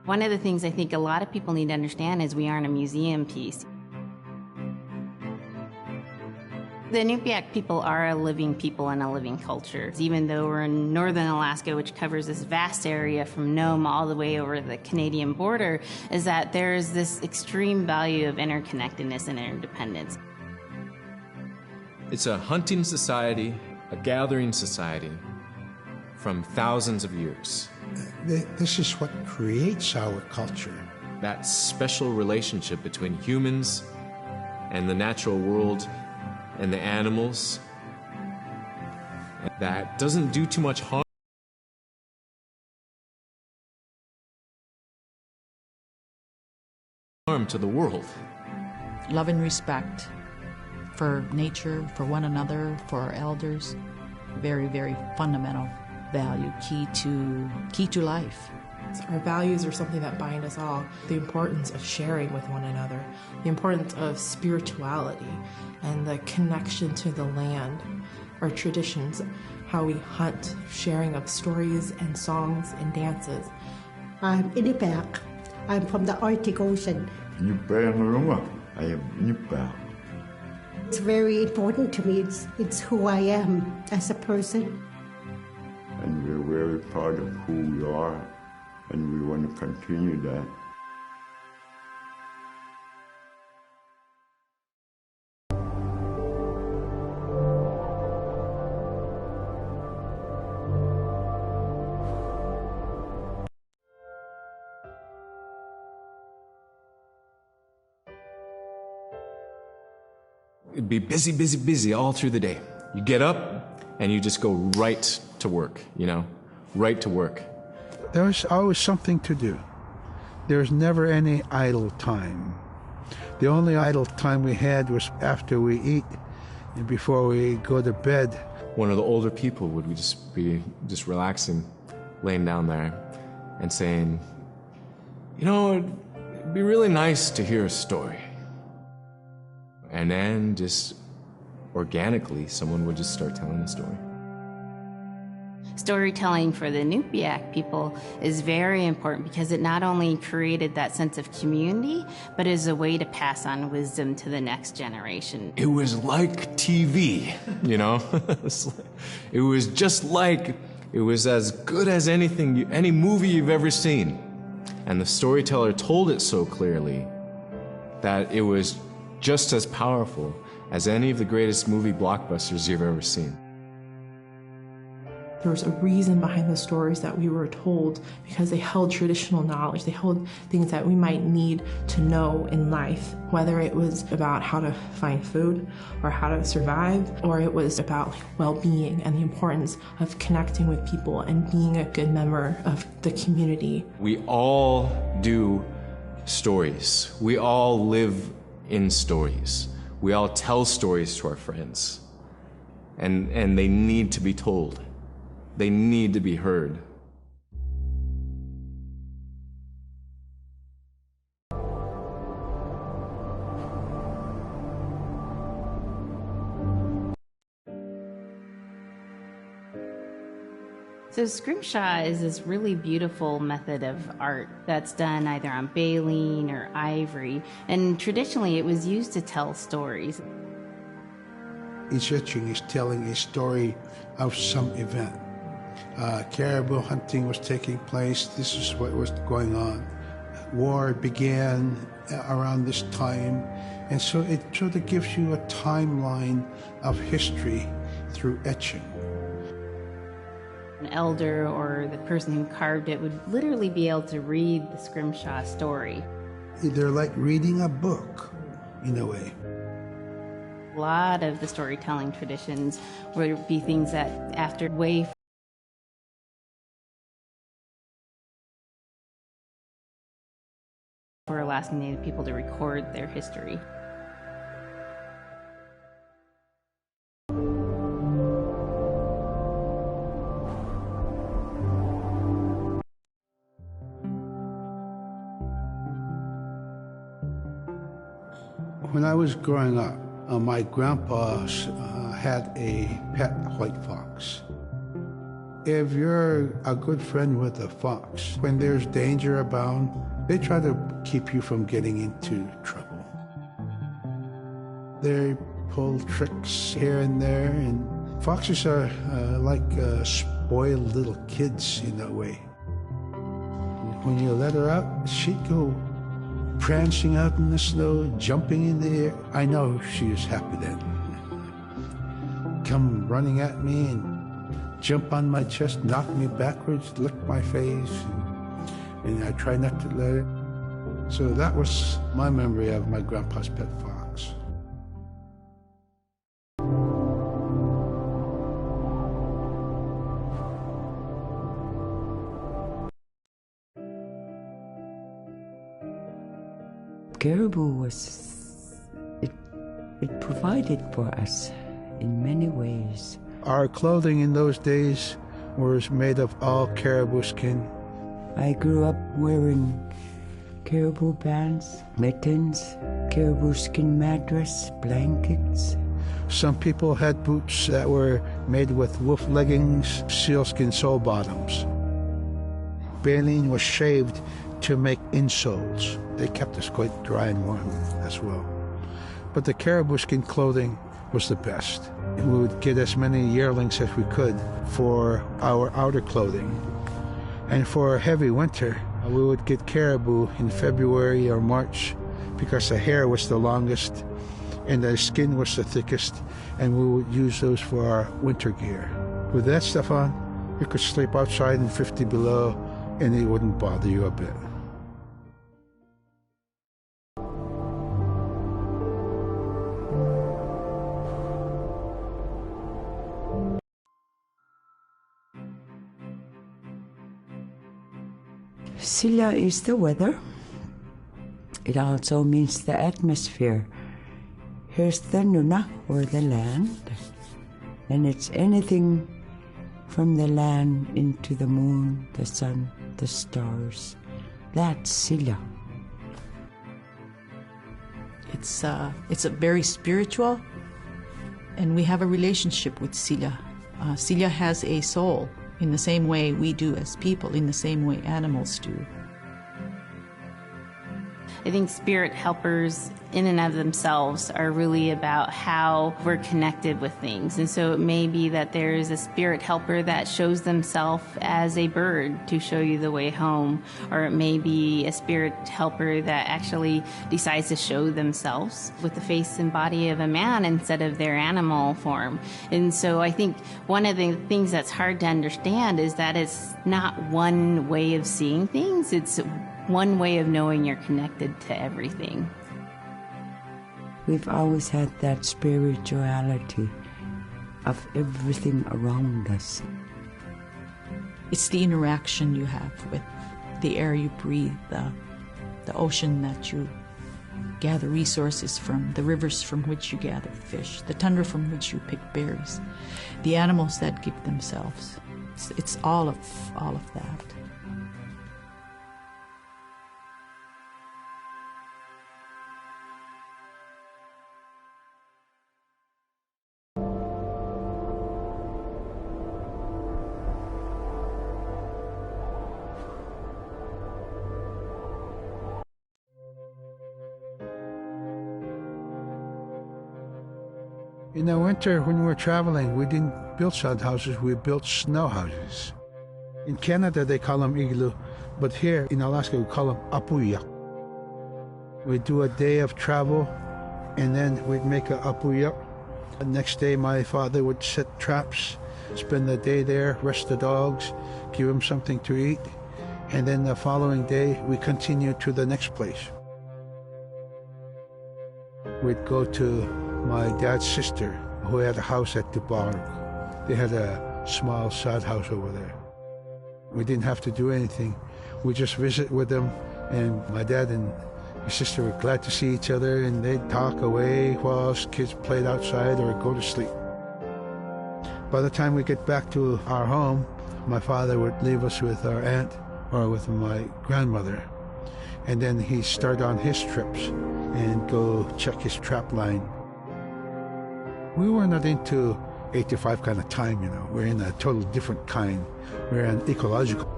One of the things I think a lot of people need to understand is we aren't a museum piece. The Inupiaq people are a living people and a living culture. Even though we're in northern Alaska, which covers this vast area from Nome all the way over the Canadian border, is that there is this extreme value of interconnectedness and interdependence. It's a hunting society, a gathering society from thousands of years. This is what creates our culture. That special relationship between humans and the natural world and the animals that doesn't do too much harm to the world. Love and respect for nature, for one another, for our elders. Very, very fundamental value, key to life. Our values are something that bind us all. The importance of sharing with one another, the importance of spirituality, and the connection to the land, our traditions, how we hunt, sharing of stories and songs and dances. I'm Inupiaq. I'm from the Arctic Ocean. I am Inupiaq. It's very important to me. It's who I am as a person. And we're very proud of who we are, and we want to continue that. It'd be busy, busy, busy all through the day. You get up and you just go right to work, right to work. There was always something to do. There was never any idle time. The only idle time we had was after we eat and before we go to bed. One of the older people would be relaxing, laying down there and saying, it'd be really nice to hear a story. And then just organically, someone would just start telling a story. Storytelling for the Inupiaq people is very important because it not only created that sense of community, but is a way to pass on wisdom to the next generation. It was like TV, It was just like, it was as good as any movie you've ever seen. And the storyteller told it so clearly that it was just as powerful as any of the greatest movie blockbusters you've ever seen. There was a reason behind the stories that we were told because they held traditional knowledge. They held things that we might need to know in life, whether it was about how to find food or how to survive, or it was about well-being and the importance of connecting with people and being a good member of the community. We all do stories. We all live in stories. We all tell stories to our friends. And they need to be told. They need to be heard. So scrimshaw is this really beautiful method of art that's done either on baleen or ivory, and traditionally it was used to tell stories. Each etching is telling a story of some event. Caribou hunting was taking place. This is what was going on. War began around this time, and so it sort of gives you a timeline of history through etching. An elder or the person who carved it would literally be able to read the scrimshaw story. They're like reading a book, in a way. A lot of the storytelling traditions would be things that after way for Alaskan Native people to record their history. When I was growing up, my grandpa had a pet white fox. If you're a good friend with a fox, when there's danger abound, they try to keep you from getting into trouble. They pull tricks here and there, and foxes are like spoiled little kids in a way. When you let her out, she'd go prancing out in the snow, jumping in the air. I know she is happy then. Come running at me and jump on my chest, knock me backwards, lick my face, and I try not to let it. So that was my memory of my grandpa's pet fox. Caribou it provided for us in many ways. Our clothing in those days was made of all caribou skin. I grew up wearing caribou pants, mittens, caribou skin mattress, blankets. Some people had boots that were made with wolf leggings, sealskin sole bottoms. Baleen was shaved to make insoles. They kept us quite dry and warm as well. But the caribou skin clothing was the best. We would get as many yearlings as we could for our outer clothing. And for a heavy winter, we would get caribou in February or March because the hair was the longest and the skin was the thickest, and we would use those for our winter gear. With that stuff on, you could sleep outside in 50 below and it wouldn't bother you a bit. Silla is the weather. It also means the atmosphere. Here's the nuna, or the land. And it's anything from the land into the moon, the sun, the stars. That's Silla. It's a very spiritual, and we have a relationship with Silla. Silla has a soul in the same way we do as people, in the same way animals do. I think spirit helpers in and of themselves are really about how we're connected with things. And so it may be that there's a spirit helper that shows themselves as a bird to show you the way home, or it may be a spirit helper that actually decides to show themselves with the face and body of a man instead of their animal form. And so I think one of the things that's hard to understand is that it's not one way of seeing things, it's one way of knowing you're connected to everything. We've always had that spirituality of everything around us. It's the interaction you have with the air you breathe, the ocean that you gather resources from, the rivers from which you gather fish, the tundra from which you pick berries, the animals that give themselves. It's all of that. In the winter, when we were traveling, we didn't build sod houses, we built snow houses. In Canada, they call them igloo, but here in Alaska, we call them apuya. We'd do a day of travel, and then we'd make a apuya. The next day, my father would set traps, spend the day there, rest the dogs, give them something to eat, and then the following day, we continued to the next place. We'd go to my dad's sister, who had a house at Dubarg. They had a small sod house over there. We didn't have to do anything. We just visit with them, and my dad and his sister were glad to see each other, and they'd talk away while us kids played outside or go to sleep. By the time we get back to our home, my father would leave us with our aunt or with my grandmother, and then he'd start on his trips and go check his trap line. We were not into 8 to 5 kind of time, you know. We're in a totally different kind. We're an ecological.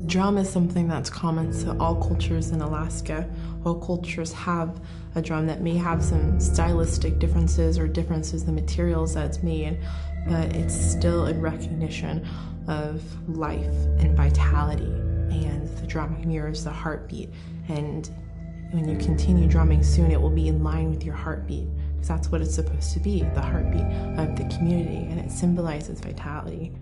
Drum is something that's common to all cultures in Alaska. All cultures have a drum that may have some stylistic differences or differences in the materials that it's made, but it's still in recognition of life and vitality. And the drum mirrors the heartbeat. And when you continue drumming soon, it will be in line with your heartbeat, because that's what it's supposed to be, the heartbeat of the community, and it symbolizes vitality.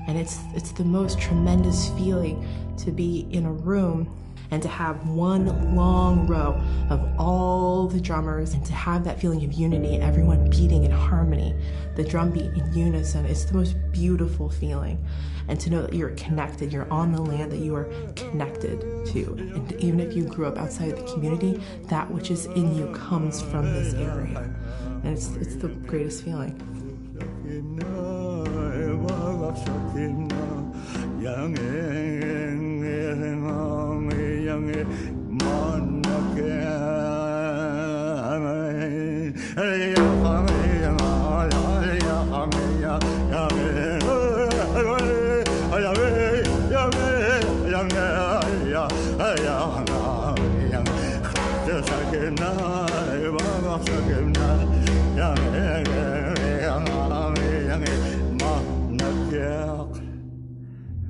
And it's the most tremendous feeling to be in a room and to have one long row of all the drummers and to have that feeling of unity and everyone beating in harmony, the drum beat in unison. It's the most beautiful feeling. And to know that you're connected, you're on the land that you are connected to. And even if you grew up outside of the community, that which is in you comes from this area. And it's the greatest feeling.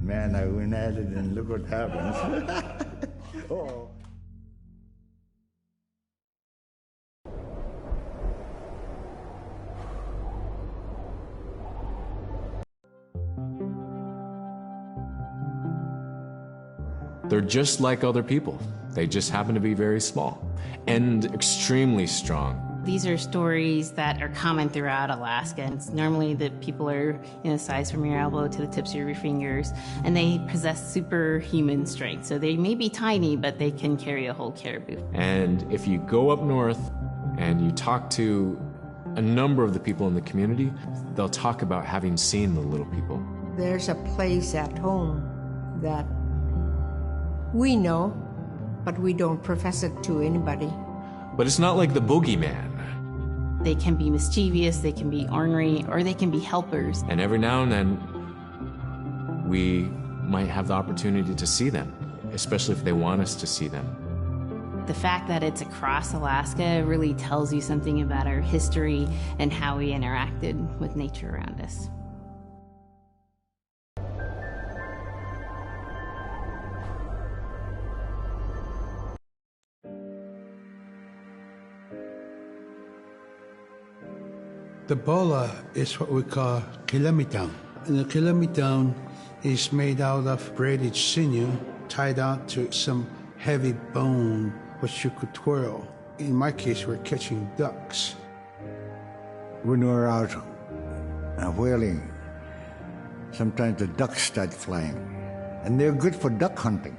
Man, I went at it and look what happens. Oh. They're just like other people. They just happen to be very small and extremely strong. These are stories that are common throughout Alaska. It's normally that people are size from your elbow to the tips of your fingers, and they possess superhuman strength. So they may be tiny, but they can carry a whole caribou. And if you go up north and you talk to a number of the people in the community, they'll talk about having seen the little people. There's a place at home that we know, but we don't profess it to anybody. But it's not like the boogeyman. They can be mischievous, they can be ornery, or they can be helpers. And every now and then, we might have the opportunity to see them, especially if they want us to see them. The fact that it's across Alaska really tells you something about our history and how we interacted with nature around us. The bola is what we call kilamitang. And the kilamitang is made out of braided sinew tied out to some heavy bone which you could twirl. In my case, we're catching ducks. When we're out whaling, sometimes the ducks start flying. And they're good for duck hunting.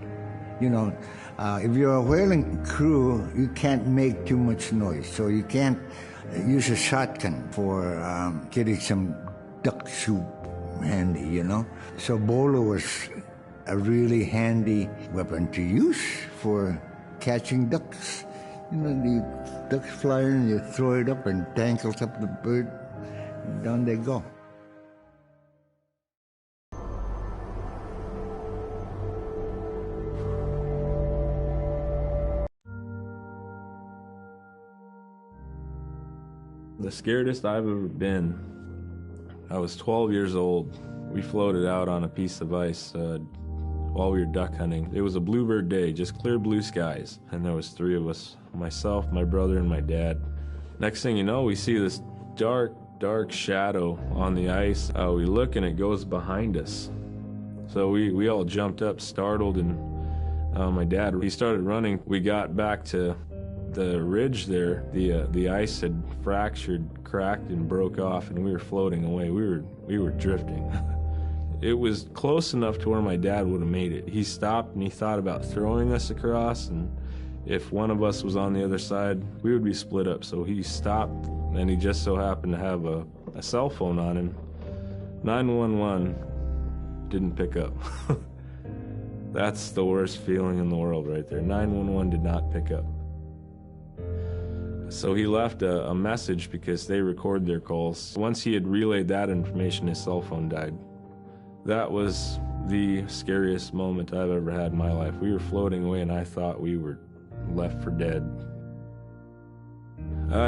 You know, if you're a whaling crew, you can't make too much noise, so you can't use a shotgun for getting some duck soup handy, you know. So bolo was a really handy weapon to use for catching ducks. You know, the ducks fly in, you throw it up and tangles up the bird, and down they go. The scaredest I've ever been, I was 12 years old. We floated out on a piece of ice while we were duck hunting. It was a bluebird day, just clear blue skies. And there was 3 of us, myself, my brother, and my dad. Next thing you know, we see this dark shadow on the ice. We look and it goes behind us. So we all jumped up, startled, and my dad, he started running. We got back to the ridge there. The ice had fractured, cracked, and broke off, and we were floating away. We were drifting. It was close enough to where my dad would have made it. He stopped and he thought about throwing us across, and if one of us was on the other side, we would be split up. So he stopped, and he just so happened to have a cell phone on him. 911 didn't pick up. That's the worst feeling in the world right there. 911 did not pick up. So he left a message because they record their calls. Once he had relayed that information, his cell phone died. That was the scariest moment I've ever had in my life. We were floating away and I thought we were left for dead.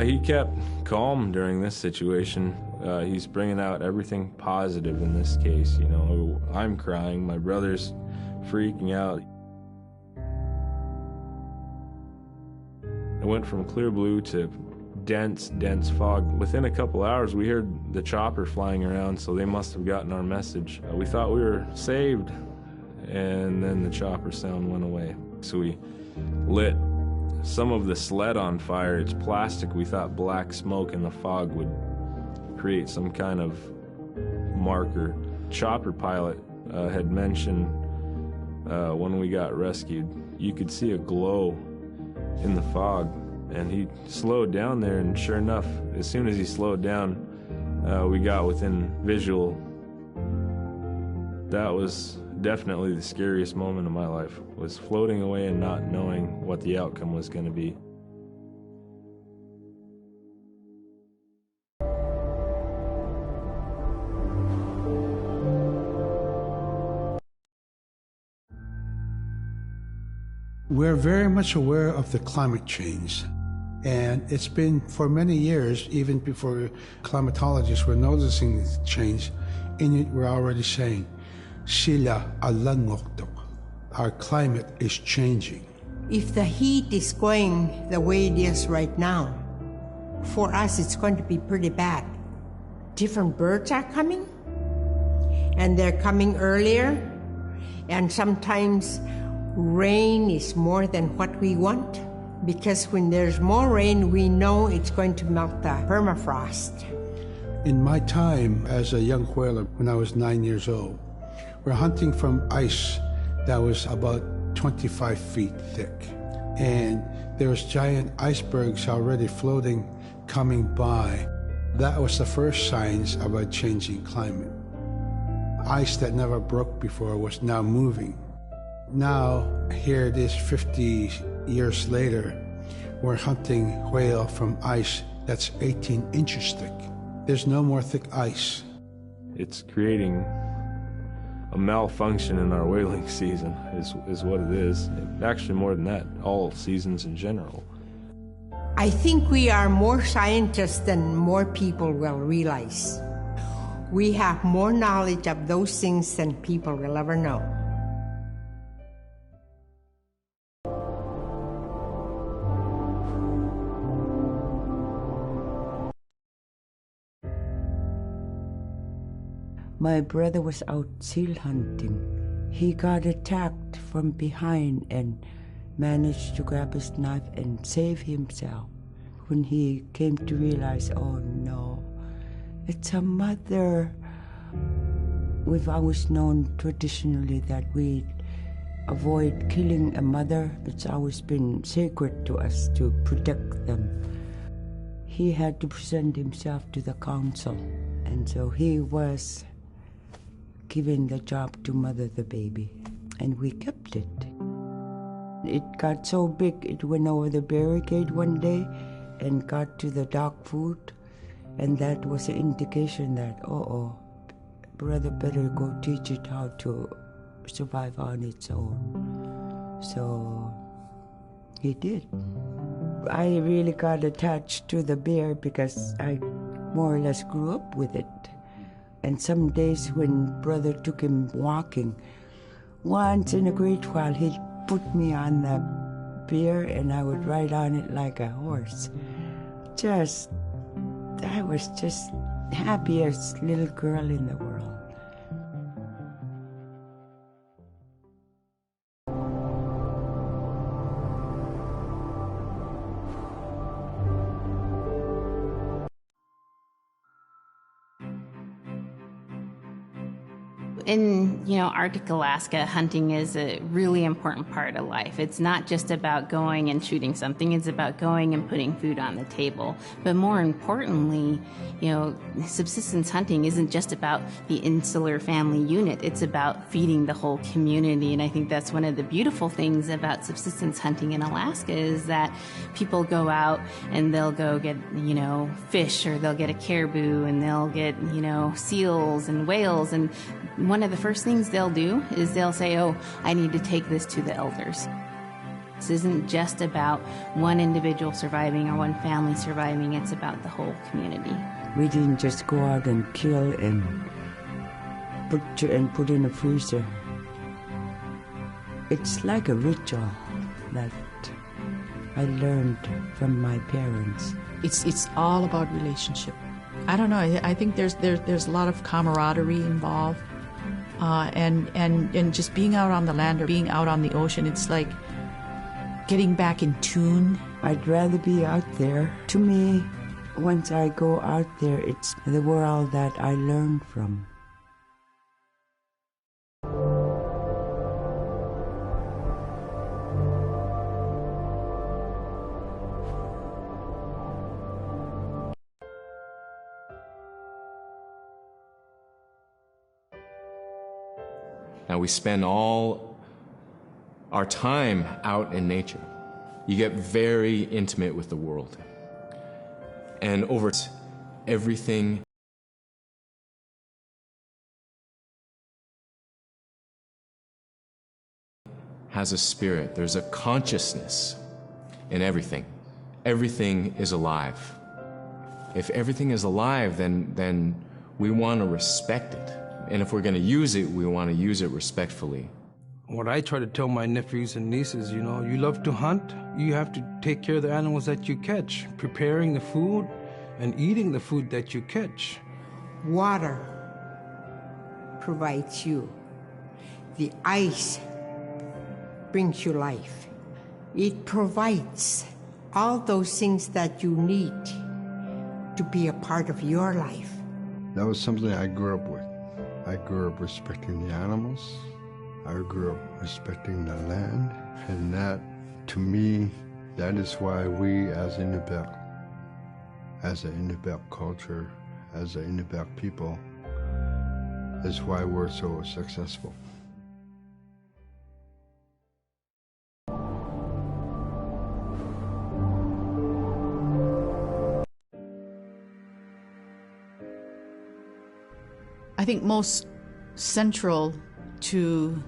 He kept calm during this situation. He's bringing out everything positive in this case. You know, I'm crying, my brother's freaking out. It went from clear blue to dense fog. Within a couple hours, we heard the chopper flying around, so they must have gotten our message. We thought we were saved, and then the chopper sound went away. So we lit some of the sled on fire. It's plastic. We thought black smoke in the fog would create some kind of marker. Chopper pilot had mentioned when we got rescued, you could see a glow in the fog, and he slowed down there, and sure enough, as soon as he slowed down, we got within visual. That was definitely the scariest moment of my life, was floating away and not knowing what the outcome was going to be. We're very much aware of the climate change, and it's been for many years, even before climatologists were noticing the change. Inuit were already saying, "Sila alangoktok." Our climate is changing. If the heat is going the way it is right now, for us it's going to be pretty bad. Different birds are coming, and they're coming earlier, and sometimes rain is more than what we want, because when there's more rain, we know it's going to melt the permafrost. In my time as a young whaler, when I was 9 years old, we're hunting from ice that was about 25 feet thick. And there was giant icebergs already floating, coming by. That was the first signs of a changing climate. Ice that never broke before was now moving. Now, here it is 50 years later, we're hunting whale from ice that's 18 inches thick. There's no more thick ice. It's creating a malfunction in our whaling season, is what it is. Actually, more than that, all seasons in general. I think we are more scientists than more people will realize. We have more knowledge of those things than people will ever know. My brother was out seal hunting. He got attacked from behind and managed to grab his knife and save himself. When he came to realize, oh no, it's a mother. We've always known traditionally that we avoid killing a mother. It's always been sacred to us to protect them. He had to present himself to the council, and so he was given the job to mother the baby, and we kept it. It got so big, it went over the barricade one day and got to the dog food, and that was an indication that, brother better go teach it how to survive on its own. So he did. I really got attached to the bear because I more or less grew up with it. And some days when brother took him walking, once in a great while he'd put me on the bear and I would ride on it like a horse. I was just happiest little girl in the world. In, Arctic Alaska, hunting is a really important part of life. It's not just about going and shooting something, it's about going and putting food on the table. But more importantly, subsistence hunting isn't just about the insular family unit, it's about feeding the whole community. And I think that's one of the beautiful things about subsistence hunting in Alaska is that people go out and they'll go get, fish, or they'll get a caribou, and they'll get, seals and whales, and one of the first things they'll do is they'll say, oh, I need to take this to the elders. This isn't just about one individual surviving or one family surviving, it's about the whole community. We didn't just go out and kill and put in a freezer. It's like a ritual that I learned from my parents. It's all about relationship. I don't know. I think there's a lot of camaraderie involved, and just being out on the land or being out on the ocean. It's like getting back in tune. I'd rather be out there. To me, once I go out there, it's the world that I learn from. Now we spend all our time out in nature. You get very intimate with the world. And over everything has a spirit. There's a consciousness in everything. Everything is alive. If everything is alive, then we want to respect it. And if we're going to use it, we want to use it respectfully. What I try to tell my nephews and nieces, you love to hunt, you have to take care of the animals that you catch, preparing the food and eating the food that you catch. Water provides you. The ice brings you life. It provides all those things that you need to be a part of your life. That was something I grew up with. I grew up respecting the animals. I grew up respecting the land. And that, to me, that is why we as Inupiaq, as an Inupiaq culture, as an Inupiaq people, is why we're so successful. I think most central to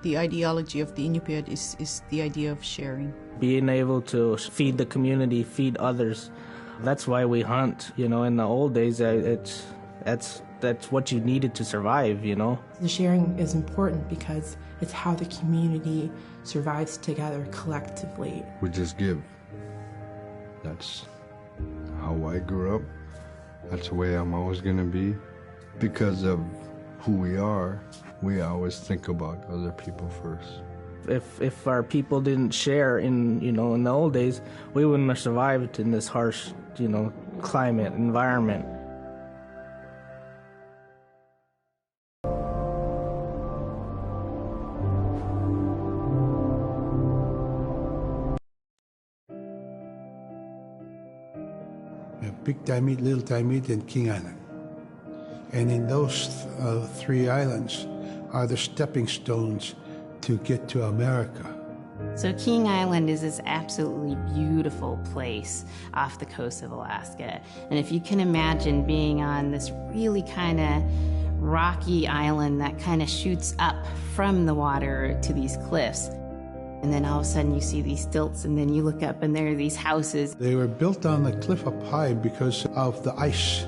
the ideology of the Inupiat is the idea of sharing. Being able to feed the community, feed others. That's why we hunt. In the old days, that's what you needed to survive, The sharing is important because it's how the community survives together collectively. We just give. That's how I grew up. That's the way I'm always going to be. Because of who we are, we always think about other people first. If our people didn't share in the old days, we wouldn't have survived in this harsh, climate, environment. We have Big Diamond, Little Diamond, and King Island. And in those three islands are the stepping stones to get to America. So King Island is this absolutely beautiful place off the coast of Alaska. And if you can imagine being on this really kind of rocky island that kind of shoots up from the water to these cliffs. And then all of a sudden you see these stilts, and then you look up and there are these houses. They were built on the cliff up high because of the ice.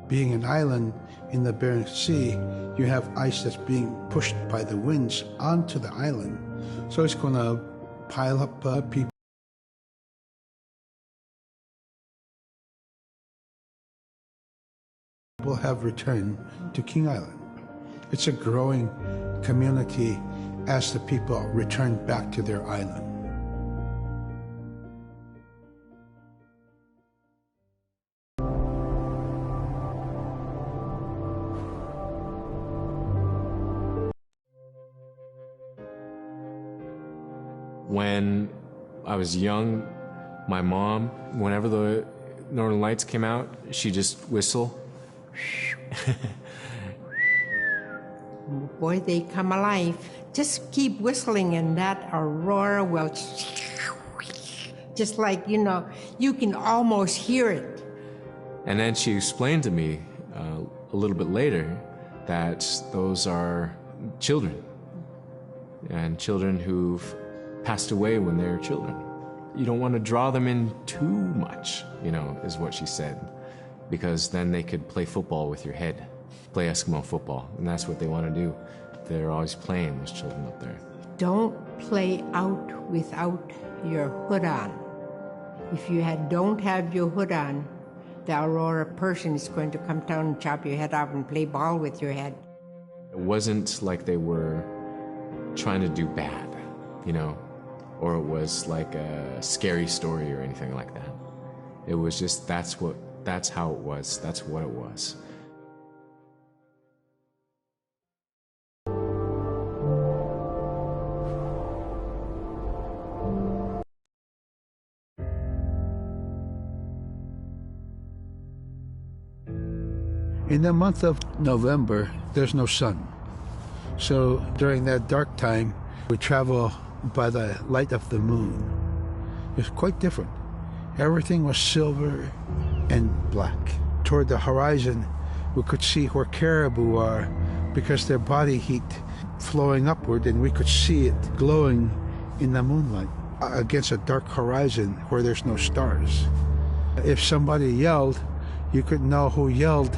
Being an island in the Bering Sea, you have ice that's being pushed by the winds onto the island. So it's going to pile up people. People have returned to King Island. It's a growing community as the people return back to their island. When I was young, my mom, whenever the Northern Lights came out, she'd just whistle. Boy, they come alive. Just keep whistling and that aurora will, just like, you can almost hear it. And then she explained to me a little bit later that those are children, and children who've passed away when they were children. You don't want to draw them in too much, is what she said, because then they could play football with your head, play Eskimo football, and that's what they want to do. They're always playing, those children up there. Don't play out without your hood on. If you don't have your hood on, the aurora person is going to come down and chop your head off and play ball with your head. It wasn't like they were trying to do bad, or it was like a scary story or anything like that. It was just, that's how it was, that's what it was. In the month of November, there's no sun. So during that dark time, we travel by the light of the moon. It's quite different. Everything was silver and black. Toward the horizon, we could see where caribou are because their body heat flowing upward, and we could see it glowing in the moonlight against a dark horizon where there's no stars. If somebody yelled, you could know who yelled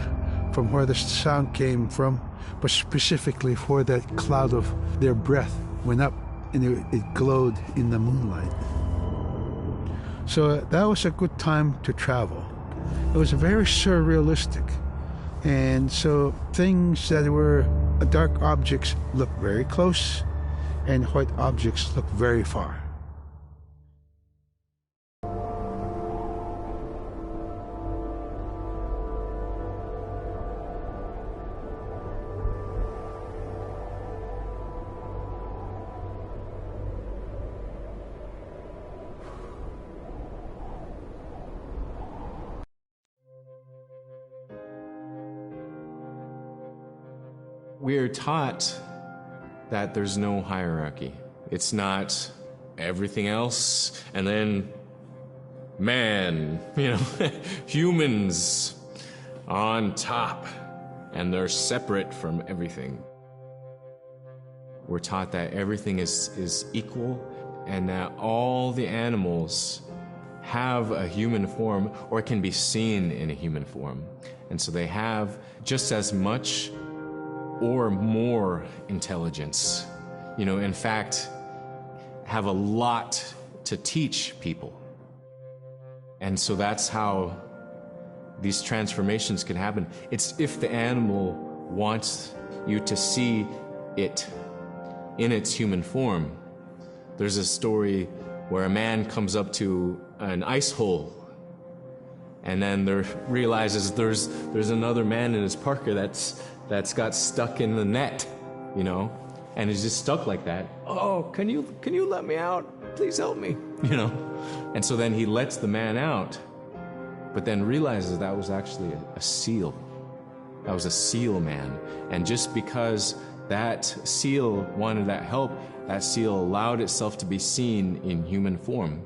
from where the sound came from, but specifically where that cloud of their breath went up and it glowed in the moonlight. So that was a good time to travel. It was very surrealistic. And so things that were dark objects looked very close, and white objects looked very far. We're taught that there's no hierarchy. It's not everything else and then man, humans on top, and they're separate from everything. We're taught that everything is equal, and that all the animals have a human form or can be seen in a human form. And so they have just as much or more intelligence, in fact, have a lot to teach people. And so that's how these transformations can happen. It's if the animal wants you to see it in its human form. There's a story where a man comes up to an ice hole, and then realizes there's another man in his parka that's got stuck in the net, and is just stuck like that. Oh, can you let me out? Please help me, And so then he lets the man out, but then realizes that was actually a seal. That was a seal man. And just because that seal wanted that help, that seal allowed itself to be seen in human form.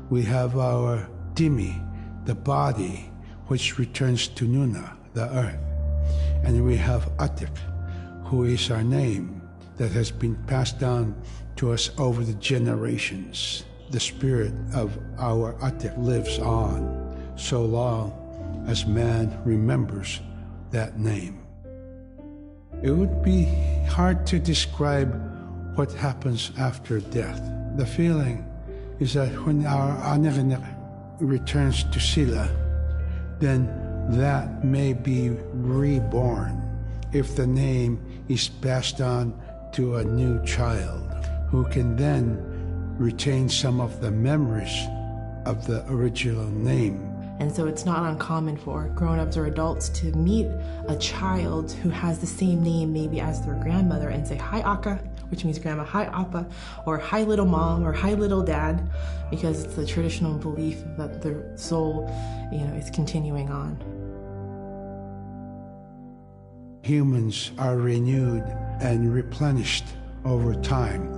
We have our Dimi, the body, which returns to Nuna, the earth. And we have Atik, who is our name that has been passed down to us over the generations. The spirit of our Atik lives on so long as man remembers that name. It would be hard to describe what happens after death. The feeling is that when our Anerenek returns to Sila, then that may be reborn if the name is passed on to a new child who can then retain some of the memories of the original name. And so it's not uncommon for grown-ups or adults to meet a child who has the same name maybe as their grandmother and say, "Hi, Aka," which means grandma, "Hi, Appa," or "Hi, little mom," or "Hi, little dad," because it's the traditional belief that the soul, is continuing on. Humans are renewed and replenished over time.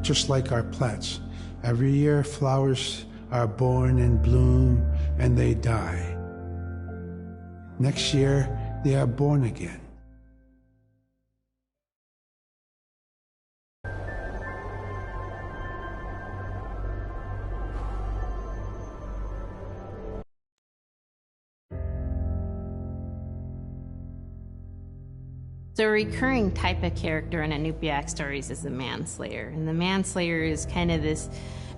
Just like our plants. Every year flowers are born and bloom and they die. Next year they are born again. So a recurring type of character in Inupiaq stories is the manslayer. And the manslayer is kind of this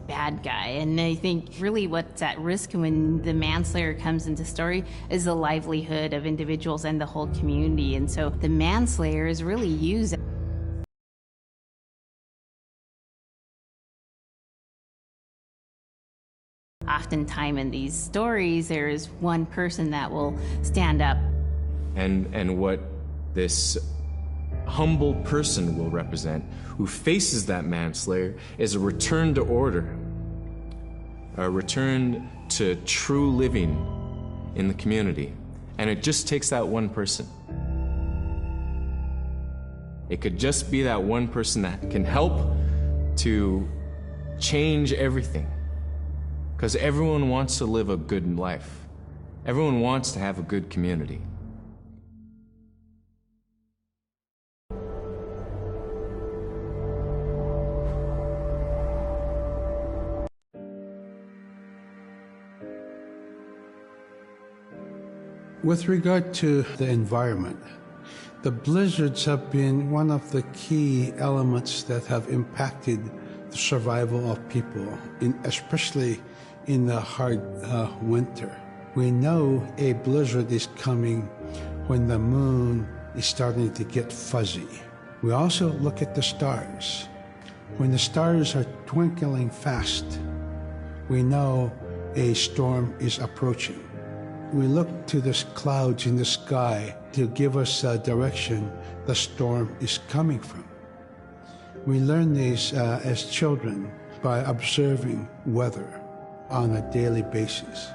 bad guy. And I think really what's at risk when the manslayer comes into story is the livelihood of individuals and the whole community. And so the manslayer is really used. Oftentimes in these stories, there is one person that will stand up. And what this humble person will represent, who faces that manslayer, is a return to order, a return to true living in the community. And it just takes that one person. It could just be that one person that can help to change everything. Because everyone wants to live a good life. Everyone wants to have a good community. With regard to the environment, the blizzards have been one of the key elements that have impacted the survival of people, especially in the hard winter. We know a blizzard is coming when the moon is starting to get fuzzy. We also look at the stars. When the stars are twinkling fast, we know a storm is approaching. We look to the clouds in the sky to give us a direction the storm is coming from. We learn these as children by observing weather on a daily basis.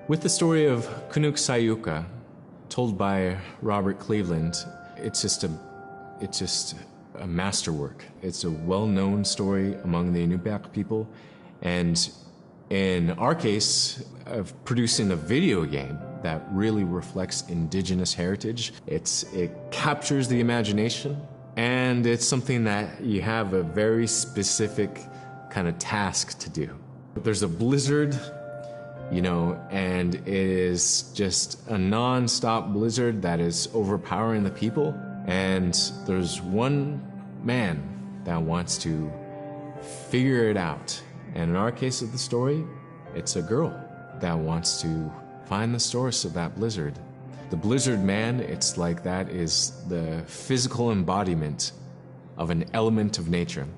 With the story of Kunuk Sayuka, told by Robert Cleveland, it's just a masterwork. It's a well-known story among the Inupiaq people, and in our case, of producing a video game that really reflects indigenous heritage. It captures the imagination, and it's something that you have a very specific kind of task to do. There's a blizzard, and it is just a non-stop blizzard that is overpowering the people. And there's one man that wants to figure it out. And in our case of the story, it's a girl that wants to find the source of that blizzard. The blizzard man, it's like that is the physical embodiment of an element of nature.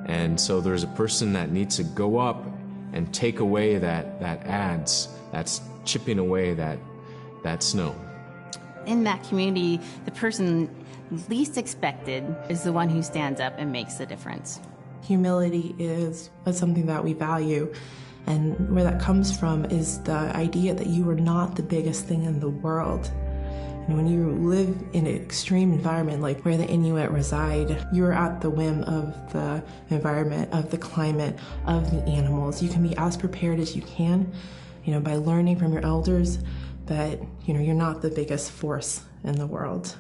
And so there's a person that needs to go up and take away that's chipping away that snow. In that community, the person least expected is the one who stands up and makes the difference. Humility is something that we value, and where that comes from is the idea that you are not the biggest thing in the world. And when you live in an extreme environment like where the Inuit reside, you're at the whim of the environment, of the climate, of the animals. You can be as prepared as you can, by learning from your elders that, you're not the biggest force in the world.